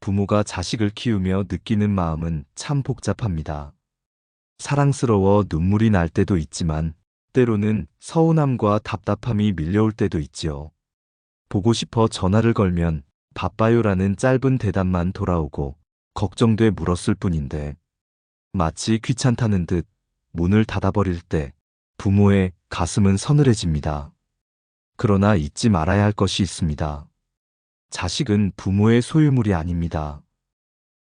부모가 자식을 키우며 느끼는 마음은 참 복잡합니다. 사랑스러워 눈물이 날 때도 있지만 때로는 서운함과 답답함이 밀려올 때도 있지요. 보고 싶어 전화를 걸면 바빠요라는 짧은 대답만 돌아오고 걱정돼 물었을 뿐인데 마치 귀찮다는 듯 문을 닫아버릴 때 부모의 가슴은 서늘해집니다. 그러나 잊지 말아야 할 것이 있습니다. 자식은 부모의 소유물이 아닙니다.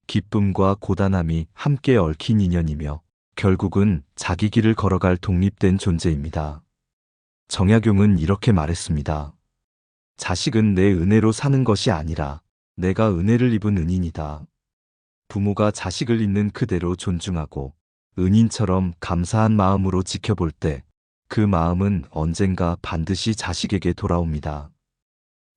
기쁨과 고단함이 함께 얽힌 인연이며 결국은 자기 길을 걸어갈 독립된 존재입니다. 정약용은 이렇게 말했습니다. 자식은 내 은혜로 사는 것이 아니라 내가 은혜를 입은 은인이다. 부모가 자식을 있는 그대로 존중하고 은인처럼 감사한 마음으로 지켜볼 때 그 마음은 언젠가 반드시 자식에게 돌아옵니다.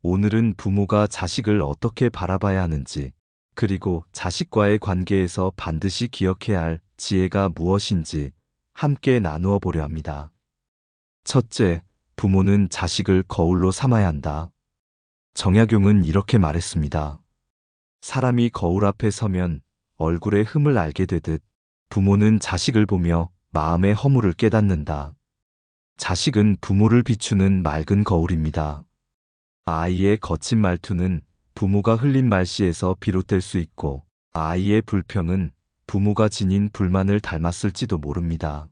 오늘은 부모가 자식을 어떻게 바라봐야 하는지, 그리고 자식과의 관계에서 반드시 기억해야 할 지혜가 무엇인지 함께 나누어 보려 합니다. 첫째, 부모는 자식을 거울로 삼아야 한다. 정약용은 이렇게 말했습니다. 사람이 거울 앞에 서면 얼굴의 흠을 알게 되듯 부모는 자식을 보며 마음의 허물을 깨닫는다. 자식은 부모를 비추는 맑은 거울입니다. 아이의 거친 말투는 부모가 흘린 말씨에서 비롯될 수 있고 아이의 불평은 부모가 지닌 불만을 닮았을지도 모릅니다.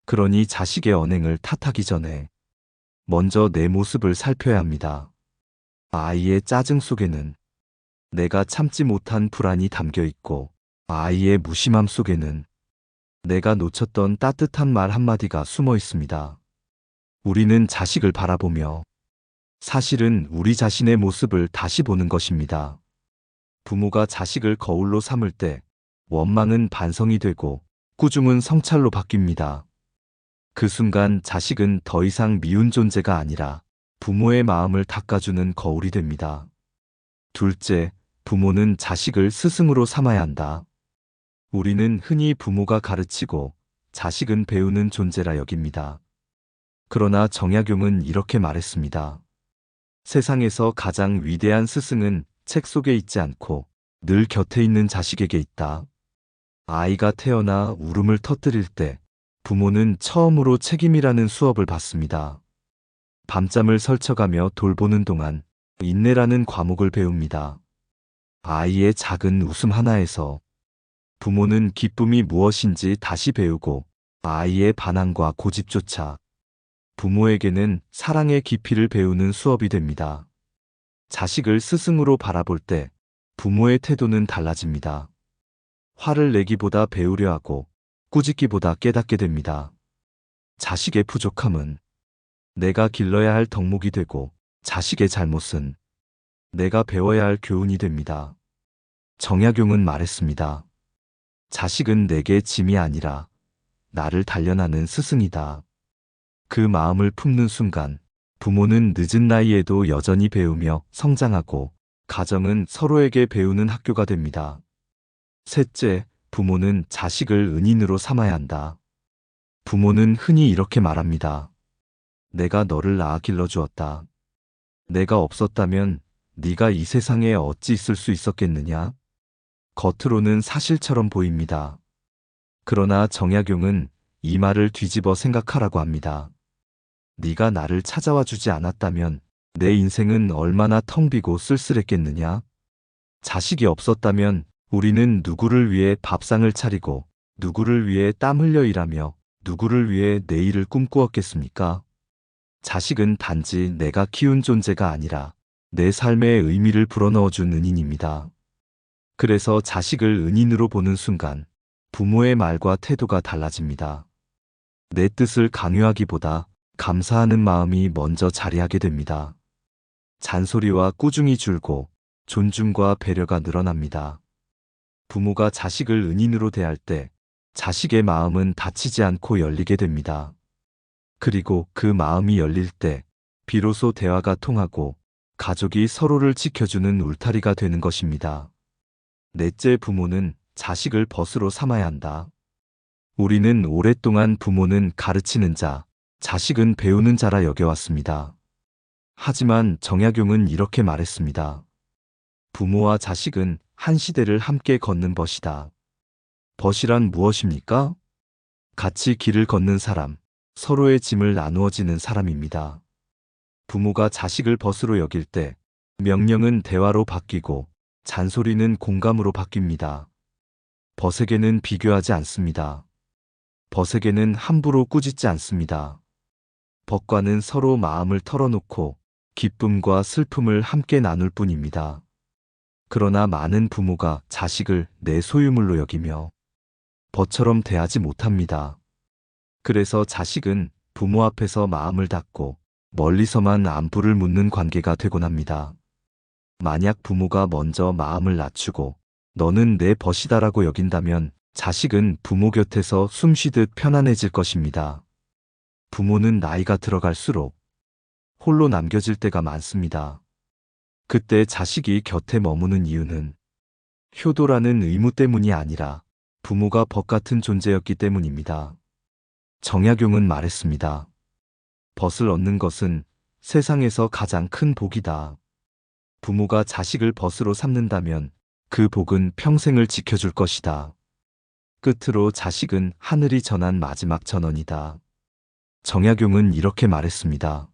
그러니 자식의 언행을 탓하기 전에 먼저 내 모습을 살펴야 합니다. 아이의 짜증 속에는 내가 참지 못한 불안이 담겨 있고 아이의 무심함 속에는 내가 놓쳤던 따뜻한 말 한마디가 숨어 있습니다. 우리는 자식을 바라보며 사실은 우리 자신의 모습을 다시 보는 것입니다. 부모가 자식을 거울로 삼을 때 원망은 반성이 되고 꾸중은 성찰로 바뀝니다. 그 순간 자식은 더 이상 미운 존재가 아니라 부모의 마음을 닦아주는 거울이 됩니다. 둘째, 부모는 자식을 스승으로 삼아야 한다. 우리는 흔히 부모가 가르치고 자식은 배우는 존재라 여깁니다. 그러나 정약용은 이렇게 말했습니다. 세상에서 가장 위대한 스승은 책 속에 있지 않고 늘 곁에 있는 자식에게 있다. 아이가 태어나 울음을 터뜨릴 때 부모는 처음으로 책임이라는 수업을 받습니다. 밤잠을 설쳐가며 돌보는 동안 인내라는 과목을 배웁니다. 아이의 작은 웃음 하나에서 부모는 기쁨이 무엇인지 다시 배우고 아이의 반항과 고집조차 부모에게는 사랑의 깊이를 배우는 수업이 됩니다. 자식을 스승으로 바라볼 때 부모의 태도는 달라집니다. 화를 내기보다 배우려 하고 꾸짖기보다 깨닫게 됩니다. 자식의 부족함은 내가 길러야 할 덕목이 되고 자식의 잘못은 내가 배워야 할 교훈이 됩니다. 정약용은 말했습니다. 자식은 내게 짐이 아니라 나를 단련하는 스승이다. 그 마음을 품는 순간 부모는 늦은 나이에도 여전히 배우며 성장하고 가정은 서로에게 배우는 학교가 됩니다. 셋째, 부모는 자식을 은인으로 삼아야 한다. 부모는 흔히 이렇게 말합니다. 내가 너를 낳아 길러주었다. 내가 없었다면 네가 이 세상에 어찌 있을 수 있었겠느냐? 겉으로는 사실처럼 보입니다. 그러나 정약용은 이 말을 뒤집어 생각하라고 합니다. 네가 나를 찾아와 주지 않았다면 내 인생은 얼마나 텅 비고 쓸쓸했겠느냐? 자식이 없었다면 우리는 누구를 위해 밥상을 차리고 누구를 위해 땀 흘려 일하며 누구를 위해 내일을 꿈꾸었겠습니까? 자식은 단지 내가 키운 존재가 아니라 내 삶의 의미를 불어넣어준 은인입니다. 그래서 자식을 은인으로 보는 순간 부모의 말과 태도가 달라집니다. 내 뜻을 강요하기보다 감사하는 마음이 먼저 자리하게 됩니다. 잔소리와 꾸중이 줄고 존중과 배려가 늘어납니다. 부모가 자식을 은인으로 대할 때 자식의 마음은 다치지 않고 열리게 됩니다. 그리고 그 마음이 열릴 때 비로소 대화가 통하고 가족이 서로를 지켜주는 울타리가 되는 것입니다. 넷째, 부모는 자식을 벗으로 삼아야 한다. 우리는 오랫동안 부모는 가르치는 자, 자식은 배우는 자라 여겨왔습니다. 하지만 정약용은 이렇게 말했습니다. 부모와 자식은 한 시대를 함께 걷는 벗이다. 벗이란 무엇입니까? 같이 길을 걷는 사람, 서로의 짐을 나누어지는 사람입니다. 부모가 자식을 벗으로 여길 때 명령은 대화로 바뀌고 잔소리는 공감으로 바뀝니다. 벗에게는 비교하지 않습니다. 벗에게는 함부로 꾸짖지 않습니다. 벗과는 서로 마음을 털어놓고 기쁨과 슬픔을 함께 나눌 뿐입니다. 그러나 많은 부모가 자식을 내 소유물로 여기며 벗처럼 대하지 못합니다. 그래서 자식은 부모 앞에서 마음을 닫고 멀리서만 안부를 묻는 관계가 되곤 합니다. 만약 부모가 먼저 마음을 낮추고 너는 내 벗이다라고 여긴다면 자식은 부모 곁에서 숨쉬듯 편안해질 것입니다. 부모는 나이가 들어갈수록 홀로 남겨질 때가 많습니다. 그때 자식이 곁에 머무는 이유는 효도라는 의무 때문이 아니라 부모가 벗 같은 존재였기 때문입니다. 정약용은 말했습니다. 벗을 얻는 것은 세상에서 가장 큰 복이다. 부모가 자식을 벗으로 삼는다면 그 복은 평생을 지켜줄 것이다. 끝으로 자식은 하늘이 전한 마지막 전언이다. 정약용은 이렇게 말했습니다.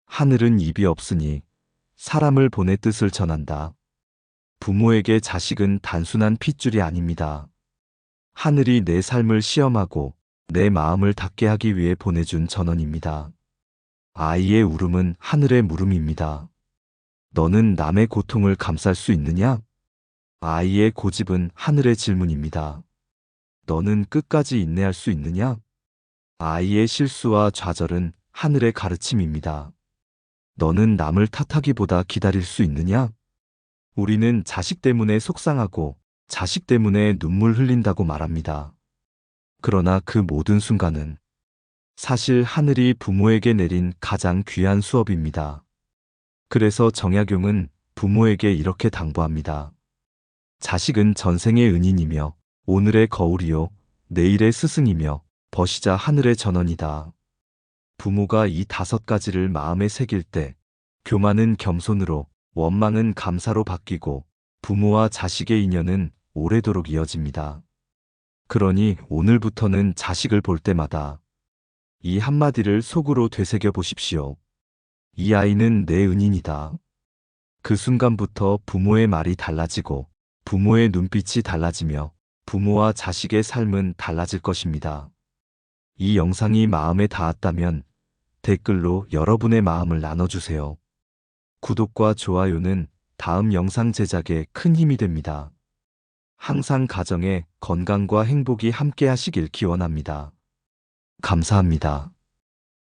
하늘은 입이 없으니 사람을 보내 뜻을 전한다. 부모에게 자식은 단순한 핏줄이 아닙니다. 하늘이 내 삶을 시험하고 내 마음을 닫게 하기 위해 보내준 전언입니다. 아이의 울음은 하늘의 물음입니다. 너는 남의 고통을 감쌀 수 있느냐? 아이의 고집은 하늘의 질문입니다. 너는 끝까지 인내할 수 있느냐? 아이의 실수와 좌절은 하늘의 가르침입니다. 너는 남을 탓하기보다 기다릴 수 있느냐? 우리는 자식 때문에 속상하고 자식 때문에 눈물 흘린다고 말합니다. 그러나 그 모든 순간은 사실 하늘이 부모에게 내린 가장 귀한 수업입니다. 그래서 정약용은 부모에게 이렇게 당부합니다. 자식은 전생의 은인이며 오늘의 거울이요 내일의 스승이며 벗이자 하늘의 전원이다. 부모가 이 5가지를 마음에 새길 때 교만은 겸손으로 원망은 감사로 바뀌고 부모와 자식의 인연은 오래도록 이어집니다. 그러니 오늘부터는 자식을 볼 때마다 이 한마디를 속으로 되새겨 보십시오. 이 아이는 내 은인이다. 그 순간부터 부모의 말이 달라지고 부모의 눈빛이 달라지며 부모와 자식의 삶은 달라질 것입니다. 이 영상이 마음에 닿았다면 댓글로 여러분의 마음을 나눠주세요. 구독과 좋아요는 다음 영상 제작에 큰 힘이 됩니다. 항상 가정에 건강과 행복이 함께 하시길 기원합니다. 감사합니다.